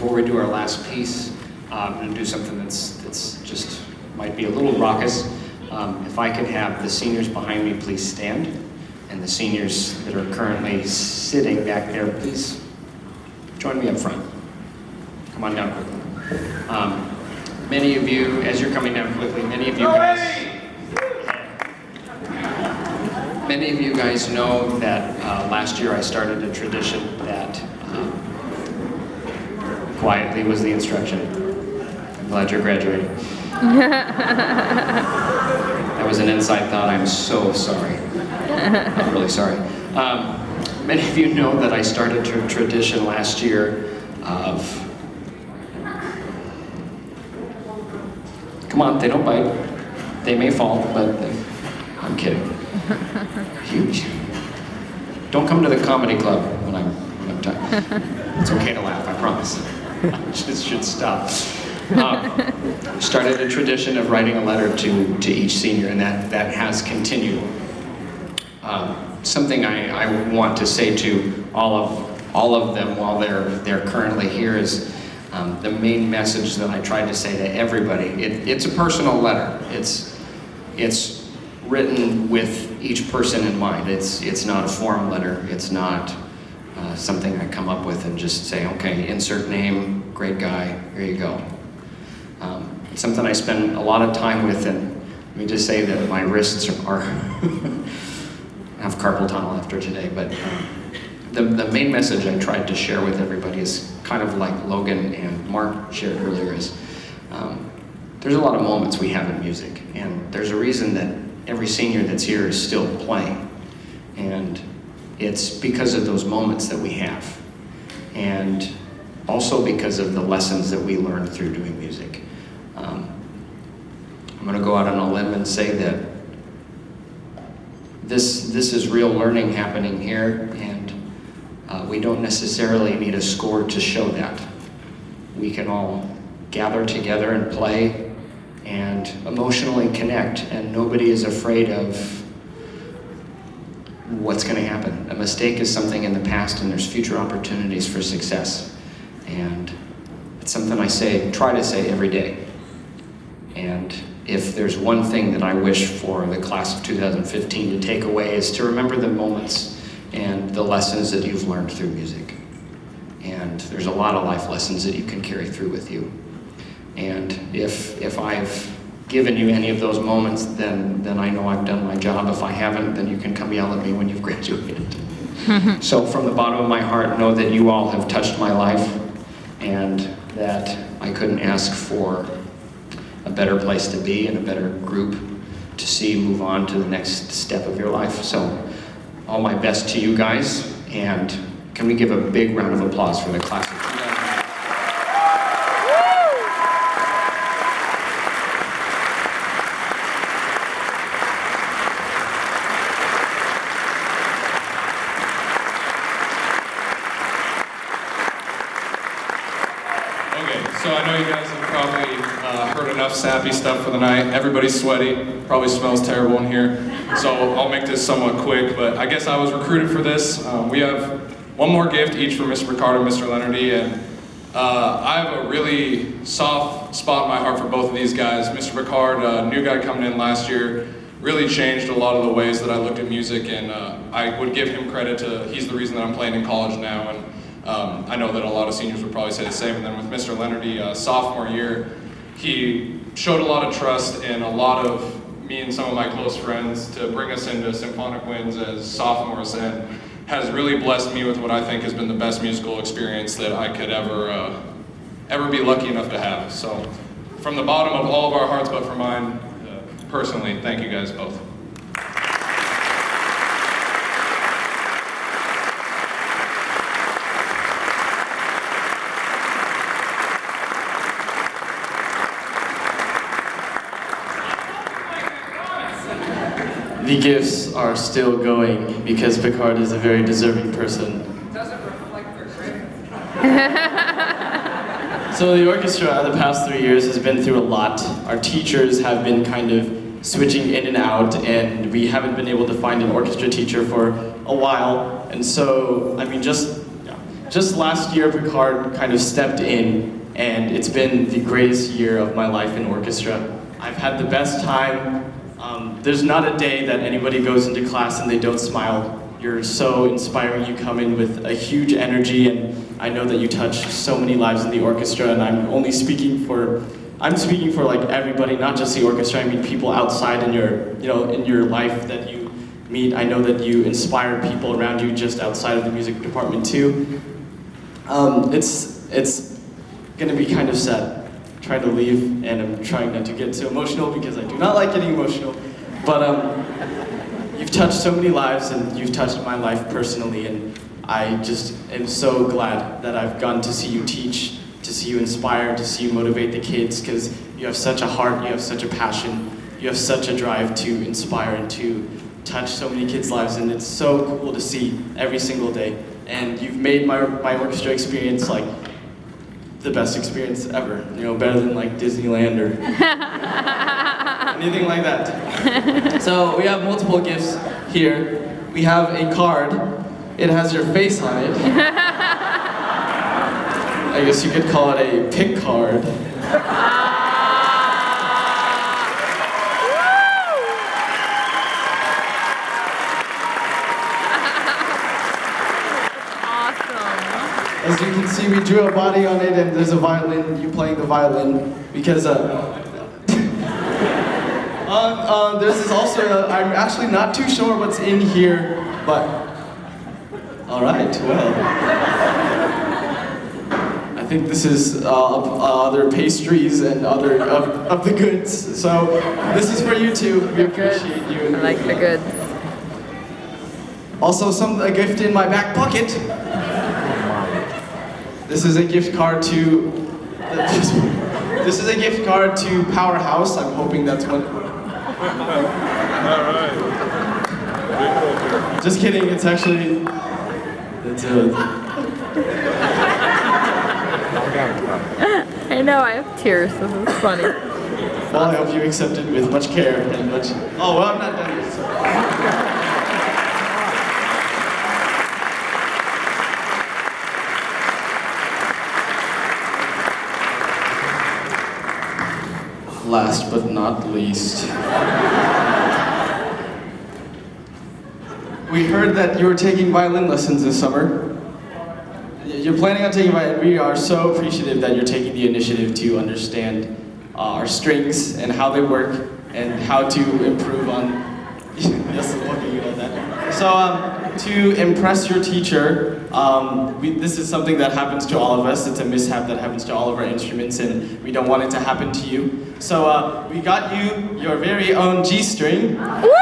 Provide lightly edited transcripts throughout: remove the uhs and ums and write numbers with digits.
before we do our last piece, I'm going to do something that's just might be a little raucous. If I could have the seniors behind me please stand, and the seniors that are currently sitting back there, please join me up front. Come on down quickly. Many of you, as you're coming down quickly, many of you guys know that last year I started a tradition that quietly was the instruction. I'm glad you're graduating. That was an inside thought. I'm so sorry. I'm really sorry. Many of you know that I started a tradition last year of, come on, they don't bite. They may fall, but I'm kidding. Huge. Don't come to the comedy club when I'm done. It's okay to laugh, I promise. I just should stop. Started a tradition of writing a letter to each senior, and that has continued. Something I want to say to all of them while they're currently here is the main message that I tried to say to everybody. It's a personal letter. It's written with each person in mind. It's not a form letter. It's not something I come up with and just say, okay, insert name, great guy, here you go. It's something I spend a lot of time with, and let me just say that my wrists are I have carpal tunnel after today, but the main message I tried to share with everybody is kind of like Logan and Mark shared earlier is there's a lot of moments we have in music, and there's a reason that every senior that's here is still playing, and it's because of those moments that we have, and also because of the lessons that we learned through doing music. I'm going to go out on a limb and say that this is real learning happening here, and we don't necessarily need a score to show that. We can all gather together and play and emotionally connect, and nobody is afraid of what's going to happen. A mistake is something in the past, and there's future opportunities for success. And it's something I try to say every day. And if there's one thing that I wish for the class of 2015 to take away is to remember the moments and the lessons that you've learned through music. And there's a lot of life lessons that you can carry through with you. And if I've given you any of those moments, then I know I've done my job. If I haven't, then you can come yell at me when you've graduated. So from the bottom of my heart, know that you all have touched my life, and that I couldn't ask for a better place to be and a better group to see move on to the next step of your life. So all my best to you guys, and can we give a big round of applause for the class of 2015? So I know you guys have probably heard enough sappy stuff for the night. Everybody's sweaty, probably smells terrible in here. So I'll make this somewhat quick, but I guess I was recruited for this. We have one more gift each for Mr. Ricard and Mr. Leonardy, and I have a really soft spot in my heart for both of these guys. Mr. Ricard, a new guy coming in last year, really changed a lot of the ways that I looked at music, and I would give him credit to, he's the reason that I'm playing in college now, and I know that a lot of seniors would probably say the same. And then with Mr. Leonardy, sophomore year, he showed a lot of trust and a lot of me and some of my close friends to bring us into Symphonic Winds as sophomores, and has really blessed me with what I think has been the best musical experience that I could ever be lucky enough to have. So from the bottom of all of our hearts, but for mine, personally, thank you guys both. The gifts are still going because Picard is a very deserving person. Doesn't reflect their grade. So the orchestra the past 3 years has been through a lot. Our teachers have been kind of switching in and out, and we haven't been able to find an orchestra teacher for a while. And so, I mean, just just last year, Picard kind of stepped in, and it's been the greatest year of my life in orchestra. I've had the best time. There's not a day that anybody goes into class and they don't smile. You're so inspiring. You come in with a huge energy, and I know that you touch so many lives in the orchestra, and I'm speaking for like everybody, not just the orchestra. I mean people outside in your life that you meet. I know that you inspire people around you just outside of the music department too. It's gonna be kind of sad trying to leave, and I'm trying not to get too emotional because I do not like getting emotional. But you've touched so many lives, and you've touched my life personally, and I just am so glad that I've gotten to see you teach, to see you inspire, to see you motivate the kids, because you have such a heart, you have such a passion, you have such a drive to inspire and to touch so many kids' lives, and it's so cool to see every single day. And you've made my orchestra experience like the best experience ever, better than like Disneyland or anything like that. So we have multiple gifts here. We have a card. It has your face on it. I guess you could call it a pick card. As you can see, we drew a body on it, and there's a violin, you playing the violin, because this is also, I'm actually not too sure what's in here, but, all right, well. I think this is other pastries and other of the goods, so this is for you too. We appreciate you. I like the goods. Also, a gift in my back pocket. This is a gift card to. This is a gift card to Powerhouse. I'm hoping that's what. All right. Just kidding. It's actually. I know, I have tears. This is funny. Well, I hope you accept it with much care and much. Oh well, I'm not done yet. So. Last but not least, we heard that you were taking violin lessons this summer. You're planning on taking violin. We are so appreciative that you're taking the initiative to understand our strings and how they work and how to improve on. Yes, look at you at that. So, to impress your teacher, this is something that happens to all of us. It's a mishap that happens to all of our instruments, and we don't want it to happen to you. So we got you your very own G string. Woo!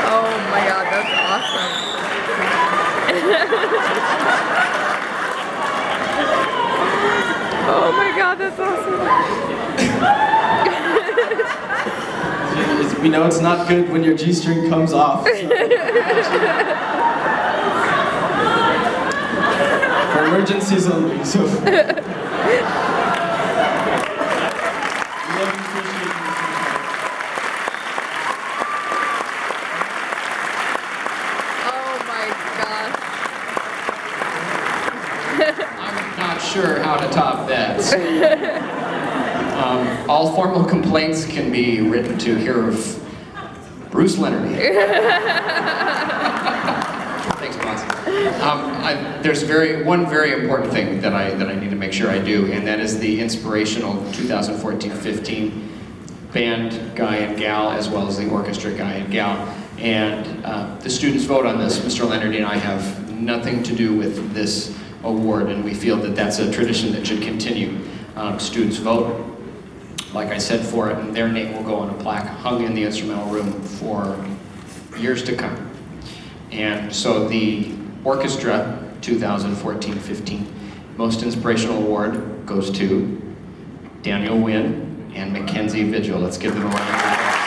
Oh my god, that's awesome. Oh my god, that's awesome. We know it's not good when your G string comes off. So. For emergencies only. So. I'm not sure how to top that. All formal complaints can be written to here of Bruce Leonard. Thanks, boss. There's one very important thing that I need to make sure I do, and that is the inspirational 2014-15 band guy and gal, as well as the orchestra guy and gal. And the students vote on this. Mr. Leonard and I have nothing to do with this award, and we feel that that's a tradition that should continue. Students vote, like I said, for it, and their name will go on a plaque hung in the instrumental room for years to come. And so the orchestra 2014-15 Most Inspirational Award goes to Daniel Wynn and Mackenzie Vigil. Let's give them a round of applause.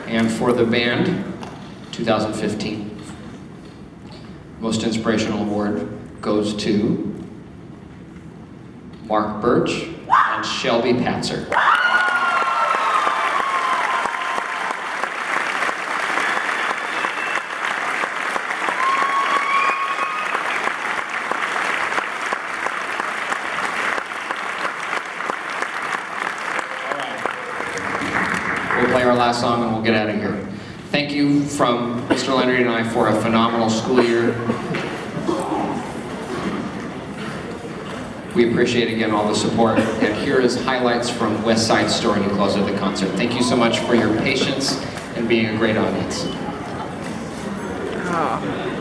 And for the band, 2015, Most Inspirational Award goes to Mark Birch and Shelby Patzer. We'll play our last song and we'll get out of here. Thank you from Mr. Leonard and I for a phenomenal school year. We appreciate again all the support. And here is highlights from West Side Story to close out the concert. Thank you so much for your patience and being a great audience. Oh.